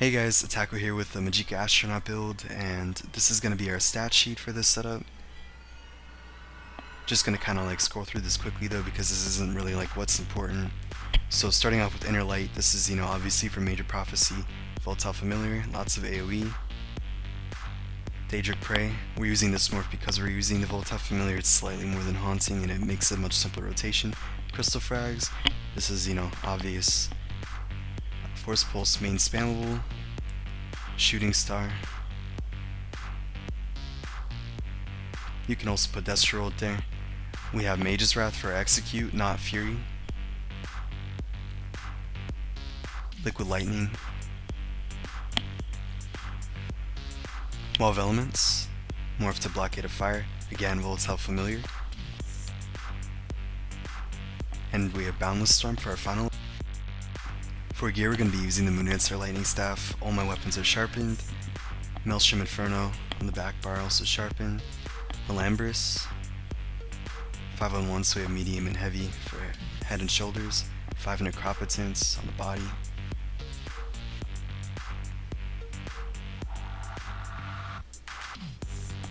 Hey guys, ATTACKO here with the Magicka astronaut build, and this is going to be our stat sheet for this setup. Just going to kind of like scroll through this quickly though, because this isn't really like what's important. So starting off with Inner Light, this is obviously for Major Prophecy, Volatile Familiar, lots of AoE. Daedric Prey, we're using this morph because we're using the Volatile Familiar, it's slightly more than Haunting and it makes a much simpler rotation. Crystal Frags, this is obvious. Force Pulse, main spammable. Shooting Star. You can also put Destro out there. We have Mage's Wrath for Execute, not Fury. Liquid Lightning. Wall of Elements. Morph to Blockade of Fire. Again, Volatile Familiar. And we have Boundless Storm for our final. For gear, we're going to be using the Moondancer Lightning Staff. All my weapons are sharpened. Maelstrom Inferno on the back bar also sharpened. Alambris. 5 on 1, so we have medium and heavy for head and shoulders. 5 necropotence on the body.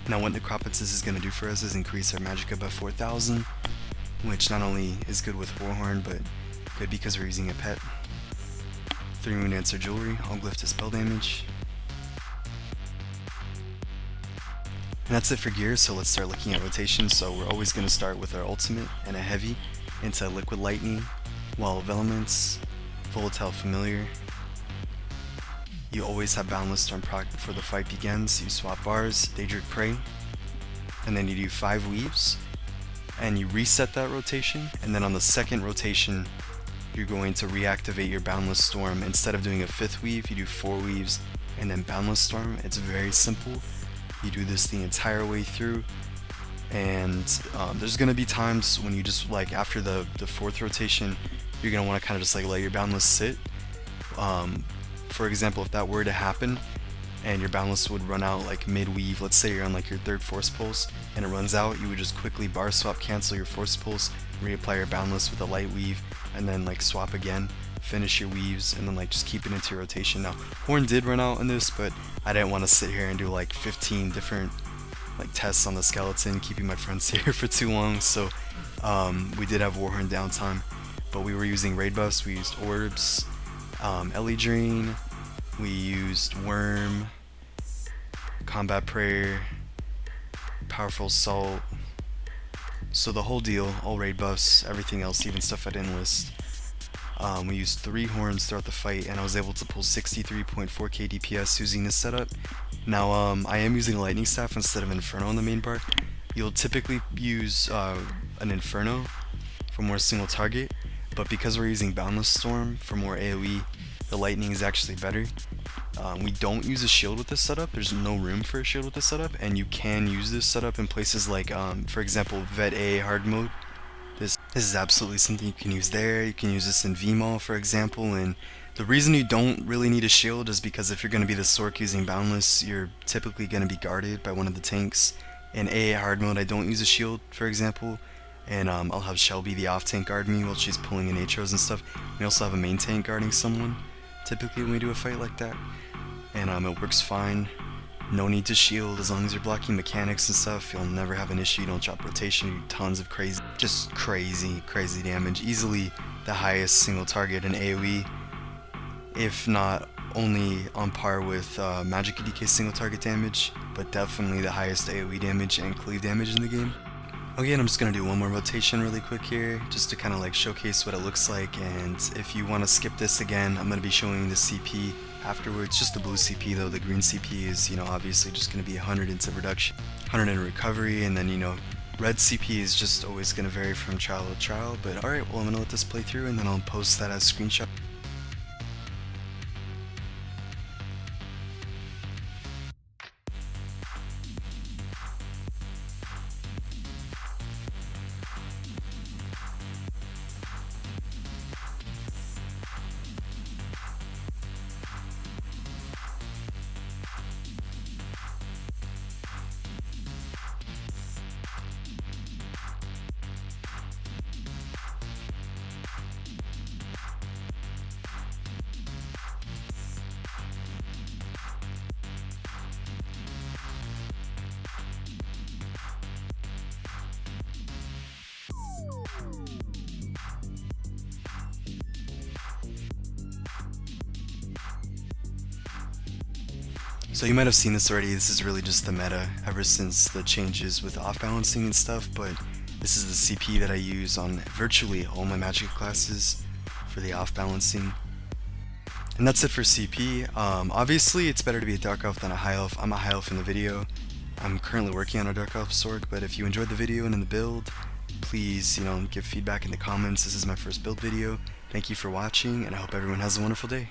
Now what necropotence is going to do for us is increase our Magicka by 4,000, which not only is good with Warhorn, but good because we're using a pet. 3 Moondancer Jewelry, all glyph to spell damage. And that's it for gear, so let's start looking at rotation. So we're always going to start with our ultimate and a heavy into Liquid Lightning, Wall of Elements, Volatile Familiar. You always have Boundless Storm proc before the fight begins. You swap bars, Daedric Prey, and then you do 5 weaves, and you reset that rotation, and then on the second rotation you're going to reactivate your Boundless Storm. Instead of doing a 5th weave, you do 4 weaves and then Boundless Storm. It's very simple. You do this the entire way through, and there's going to be times when you just like after the 4th rotation you're going to want to kind of just like let your Boundless sit. For example, if that were to happen and your Boundless would run out like mid-weave, let's say you're on like your 3rd Force Pulse and it runs out, you would just quickly bar swap, cancel your Force Pulse, reapply your Boundless with a light weave, and then like swap again, finish your weaves, and then like just keep it into your rotation. Now, Horn did run out in this, but I didn't want to sit here and do like 15 different like tests on the skeleton, keeping my friends here for too long, so we did have Warhorn downtime, but we were using raid buffs. We used Orbs, Ellie Drain, we used Worm, Combat Prayer, Powerful Assault, so the whole deal, all raid buffs, everything else, even stuff I didn't list. We used 3 horns throughout the fight, and I was able to pull 63.4k DPS using this setup. Now, I am using a lightning staff instead of Inferno on the main bar. You'll typically use an Inferno for more single target, but because we're using Boundless Storm for more AoE, the lightning is actually better. We don't use a shield with this setup. There's no room for a shield with this setup, and you can use this setup in places like, for example, Vet A hard mode. This is absolutely something you can use there. You can use this in VMAL, for example, and the reason you don't really need a shield is because if you're going to be the Sorc using Boundless, you're typically going to be guarded by one of the tanks. In AA hard mode, I don't use a shield, for example, and I'll have Shelby, the off tank, guard me while she's pulling in Atros and stuff. We also have a main tank guarding someone, typically when we do a fight like that, and it works fine. No need to shield as long as you're blocking mechanics and stuff. You'll never have an issue. You don't drop rotation. You do tons of crazy damage. Easily the highest single target in AoE, if not only on par with Magicka DK single target damage, but definitely the highest AoE damage and cleave damage in the game. Okay, and I'm just going to do one more rotation really quick here, just to kind of like showcase what it looks like, and if you want to skip this again, I'm going to be showing the CP afterwards, just the blue CP though. The green CP is, obviously just going to be 100 into reduction, 100 in recovery, and then, red CP is just always going to vary from trial to trial, but alright, well I'm going to let this play through, and then I'll post that as a screenshot. So you might have seen this already, this is really just the meta ever since the changes with off balancing and stuff, but this is the CP that I use on virtually all my Magicka classes for the off balancing. And that's it for CP. Obviously it's better to be a Dark Elf than a High Elf. I'm a High Elf in the video. I'm currently working on a Dark Elf Sorc, but if you enjoyed the video and in the build, please, give feedback in the comments. This is my first build video. Thank you for watching, and I hope everyone has a wonderful day.